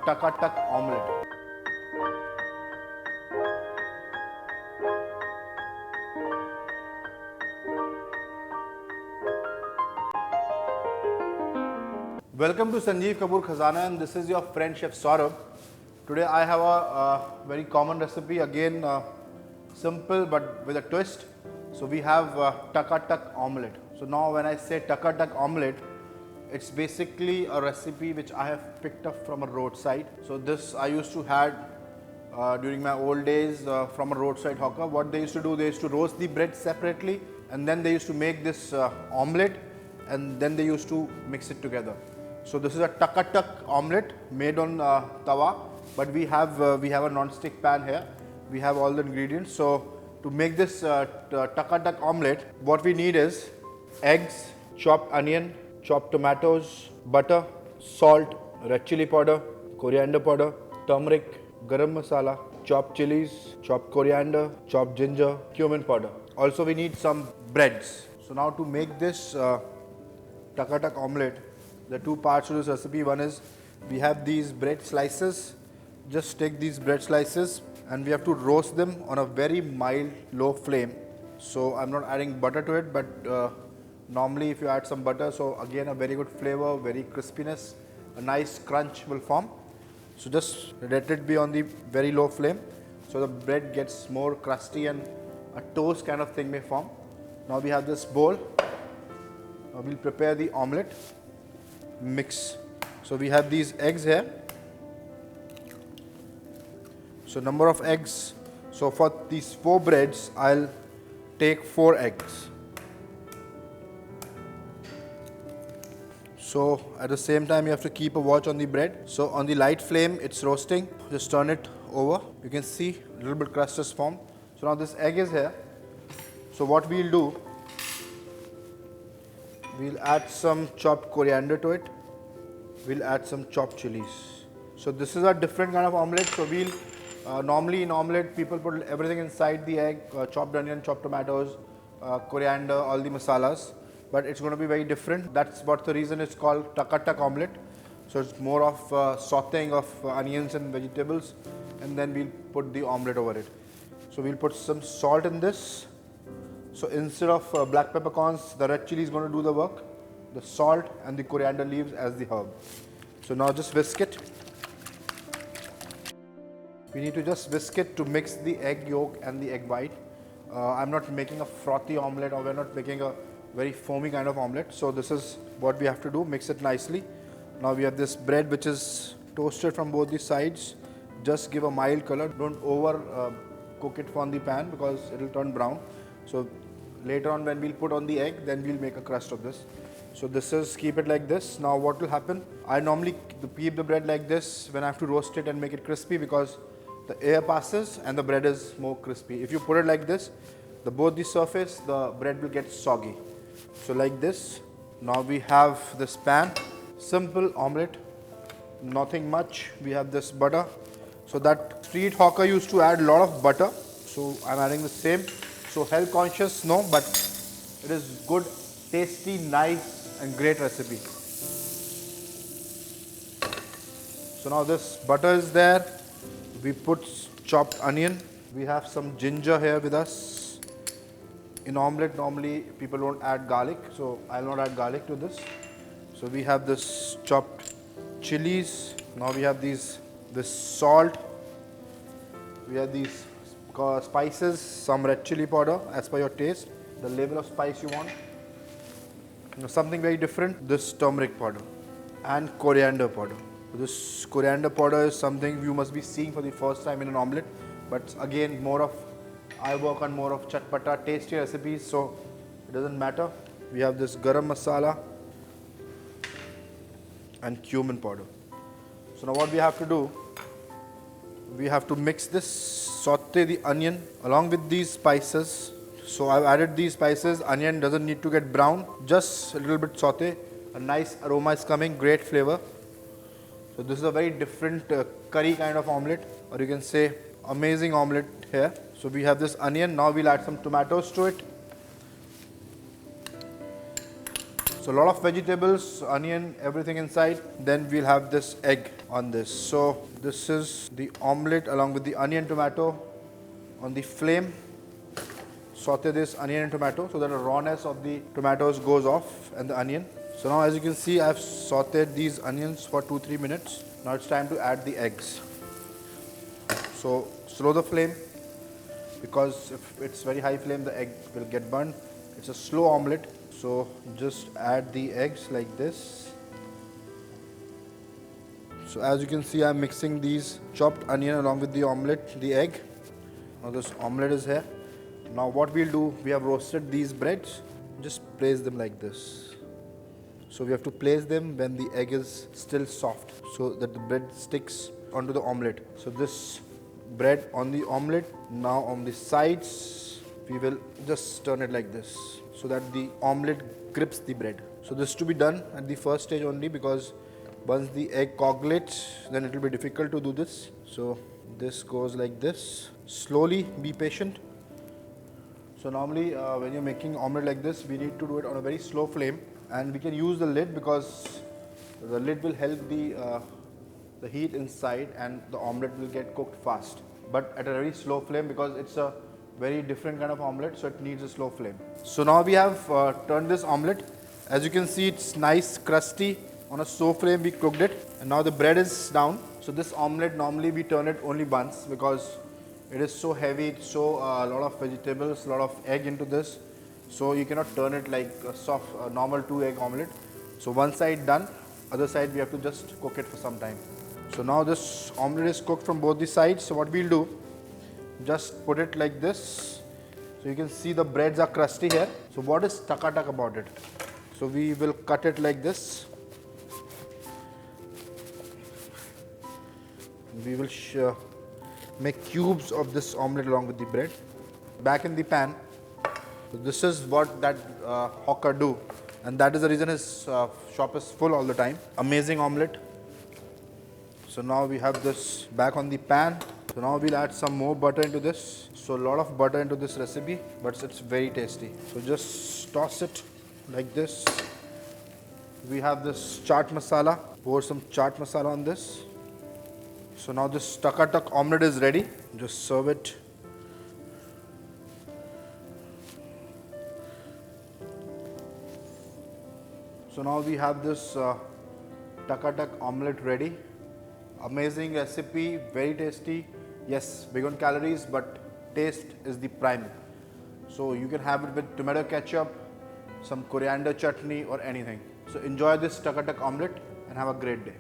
Tuck omelette. Welcome to Sanjeev Kapoor Khazana, and this is your friend Chef Saurabh. Today I have a very common recipe, again simple but with a twist. So we have tuck omelette. So now when I say tuck omelette, it's basically a recipe which I have picked up from a roadside. So this I used to had during my old days from a roadside hawker. What they used to do, they used to roast the bread separately, and then they used to make this omelette, and then they used to mix it together. So this is a tuck omelette made on tawa, but we have a non-stick pan here. We have all the ingredients. So to make this tuck omelette, what we need is eggs, chopped onion, chopped tomatoes, butter, salt, red chili powder, coriander powder, turmeric, garam masala, chopped chilies, chopped coriander, chopped ginger, cumin powder. Also we need some breads. So now to make this tuck omelette, the two parts of this recipe. One is we have these bread slices. Just take these bread slices and we have to roast them on a very mild low flame. So I'm not adding butter to it, but normally if you add some butter, so again a very good flavor, very crispiness, a nice crunch will form. So just let it be on the very low flame so the bread gets more crusty and a toast kind of thing may form. Now we have this bowl. Now we'll prepare the omelette mix. So we have these eggs here. So number of eggs. So for these 4 breads, I'll take 4 eggs. So at the same time, you have to keep a watch on the bread. So on the light flame, it's roasting. Just turn it over. You can see a little bit crust has formed. So now this egg is here. So what we'll do, we'll add some chopped coriander to it. We'll add some chopped chilies. So this is a different kind of omelette. So we'll normally in omelette people put everything inside the egg, chopped onion, chopped tomatoes, coriander, all the masalas. But it's going to be very different. That's what the reason it's called tuck omelette. So it's more of sauteing of onions and vegetables, and then we'll put the omelette over it. So we'll put some salt in this. So instead of black peppercorns, the red chili is going to do the work. The salt and the coriander leaves as the herb. So now just whisk it. We need to just whisk it to mix the egg yolk and the egg white. I'm not making a frothy omelette, or we're not making a very foamy kind of omelette. So this is what we have to do, mix it nicely. Now we have this bread which is toasted from both the sides. Just give a mild color. Don't over cook it on the pan because it will turn brown. So later on when we'll put on the egg, then we'll make a crust of this. So this is, keep it like this. Now what will happen, I normally keep the bread like this when I have to roast it and make it crispy, because the air passes and the bread is more crispy. If you put it like this, both the surface, the bread will get soggy. So like this. Now we have this pan, simple omelette, nothing much. We have this butter. So that street hawker used to add a lot of butter. So I'm adding the same. So health conscious, no, but it is good, tasty, nice and great recipe. So now this butter is there. We put chopped onion. We have some ginger here with us. In omelette, normally people don't add garlic, so I'll not add garlic to this. So we have this chopped chilies. Now we have this salt. We have these spices, some red chili powder as per your taste, the level of spice you want. Something very different, this turmeric powder and coriander powder. This coriander powder is something you must be seeing for the first time in an omelette, but again I work on more of chatpata, tasty recipes, so it doesn't matter. We have this garam masala and cumin powder. So now what we have to do, we have to mix this, saute the onion along with these spices. So I've added these spices. Onion doesn't need to get brown, just a little bit saute. A nice aroma is coming, great flavor. So this is a very different curry kind of omelette, or you can say amazing omelette here. So we have this onion. Now we'll add some tomatoes to it. So a lot of vegetables, onion, everything inside. Then we'll have this egg on this. So this is the omelette along with the onion tomato on the flame. Saute this onion and tomato so that the rawness of the tomatoes goes off and the onion. So now as you can see, I've sauteed these onions for 2-3 minutes. Now it's time to add the eggs. So slow the flame, because if it's very high flame the egg will get burned. It's a slow omelette, so just add the eggs like this. So as you can see, I'm mixing these chopped onion along with the omelette, the egg. Now this omelette is here. Now what we'll do, we have roasted these breads, just place them like this. So we have to place them when the egg is still soft, so that the bread sticks onto the omelette. So this bread on the omelette, now on the sides we will just turn it like this so that the omelette grips the bread. So this to be done at the first stage only, because once the egg coagulates then it will be difficult to do this. So this goes like this. Slowly, be patient. So normally when you're making omelette like this, we need to do it on a very slow flame, and we can use the lid because the lid will help the heat inside and the omelette will get cooked fast, but at a very slow flame because it's a very different kind of omelette, so it needs a slow flame. So now we have turned this omelette. As you can see, it's nice crusty. On a slow flame we cooked it, and now the bread is down. So this omelette, normally we turn it only once because it is so heavy, it's so a lot of vegetables, a lot of egg into this, so you cannot turn it like a soft normal 2-egg omelette. So one side done, other side we have to just cook it for some time. So now this omelette is cooked from both the sides. So what we'll do, just put it like this. So you can see the breads are crusty here. So what is taka-tak about it? So we will cut it like this. We will make cubes of this omelette along with the bread. Back in the pan. So this is what that hawker do, and that is the reason his shop is full all the time. Amazing omelette. So now we have this back on the pan. So now we'll add some more butter into this. So a lot of butter into this recipe, but it's very tasty. So just toss it like this. We have this chaat masala. Pour some chaat masala on this. So now this taka-tak omelette is ready. Just serve it. So now we have this taka-tak omelette ready. Amazing recipe, very tasty. Yes, big on calories, but taste is the prime. So you can have it with tomato ketchup, some coriander chutney or anything. So enjoy this taka-tak omelette and have a great day.